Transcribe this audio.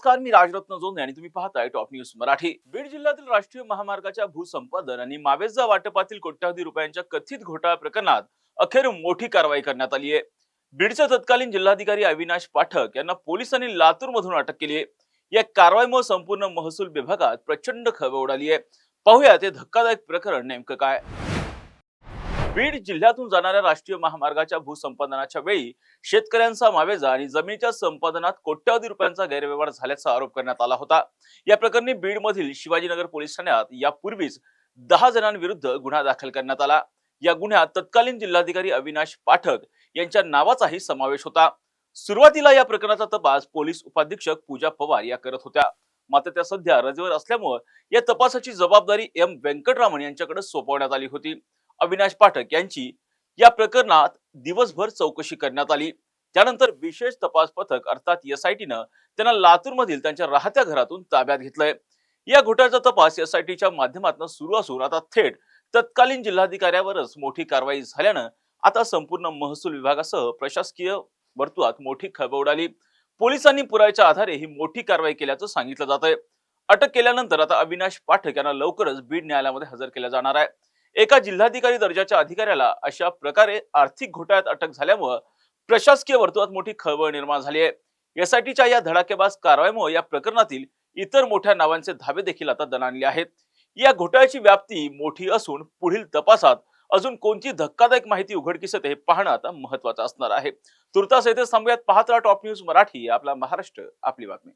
नमस्कार, मी राजरत्न जोंधे आणि तुम्ही पाहताय टॉप न्यूज मराठी। बीड जिल्ह्यातील राष्ट्रीय महामार्गाच्या भूसंपादन आणि मावेजा वाटपातील कोट्यावधी रुपयांच्या कथित घोटाळा प्रकरणात अखेर मोठी कारवाई करण्यात आली आहे। बीडचे तत्कालीन जिल्हाधिकारी अविनाश पाठक यांना पोलिसांनी लातूरमधून अटक केली आहे। या कारवाईमुळे संपूर्ण महसूल विभागात प्रचंड खळबळ उडाली आहे। पाहूया ते धक्कादायक प्रकरण नेमकं काय। बीड जिल्ह्यातून जाणाऱ्या राष्ट्रीय महामार्गाच्या भूसंपादनाच्या वेळी शेतकऱ्यांचा मावेजा आणि जमिनीच्या संपादनात कोट्यावधी रुपयांचा गैरव्यवहार झाल्याचा आरोप करण्यात आला होता। या प्रकरणी बीड मधील शिवाजीनगर पोलीस ठाण्यात यापूर्वीच 10 जणांविरुद्ध गुन्हा दाखल करण्यात आला। या गुन्ह्यात तत्कालीन जिल्हाधिकारी अविनाश पाठक यांच्या नावाचाही समावेश होता। सुरुवातीला या प्रकरणाचा तपास पोलीस उपाधीक्षक पूजा पवार या करत होत्या, मात्र त्या सध्या रजेवर असल्यामुळे या तपासाची जबाबदारी एम वेंकटरामन यांच्याकडे सोपवण्यात आली होती। अविनाश पाठक यांची या प्रकरणात दिवसभर चौकशी करण्यात आली। त्यानंतर विशेष तपास पथक अर्थात एसआयटीनं त्यांना लातूर मधील त्यांच्या राहत्या घरातून ताब्यात घेतलंय। या घोटाळ्याचा तपास एसआयटीच्या माध्यमातून सुरू असून आता थेट तत्कालीन जिल्हाधिकाऱ्यावरच मोठी कारवाई झाल्यानं आता संपूर्ण महसूल विभागासह प्रशासकीय वर्तुळात मोठी खळबळ उडाली। पोलिसांनी पुराव्याच्या आधारे ही मोठी कारवाई केल्याचं सांगितलं जात आहे। अटक केल्यानंतर आता अविनाश पाठक यांना लवकरच बीड न्यायालयामध्ये हजर केलं जाणार आहे। एका जिल्हाधिकारी दर्जाच्या अधिकाऱ्याला अशा प्रकारे आर्थिक घोटाळ्यात अटक झाल्यामुळे प्रशासकीय वर्तुळात मोठी खळबळ निर्माण झाली आहे। एसआयटीच्या या धडाकेबाज कारवाईमुळे या प्रकरणातील इतर मोठ्या नावांचे धाबे देखील आता दणाणले आहेत। या घोटाळ्याची व्याप्ती मोठी असून पुढील तपासात अजून कोणती धक्कादायक माहिती उघडकीस येते हे पाहणं आता महत्त्वाचं असणार आहे। तुर्तास येथे थांबूयात, पाहत राहा टॉप न्यूज मराठी, आपला महाराष्ट्र आपली बातमी।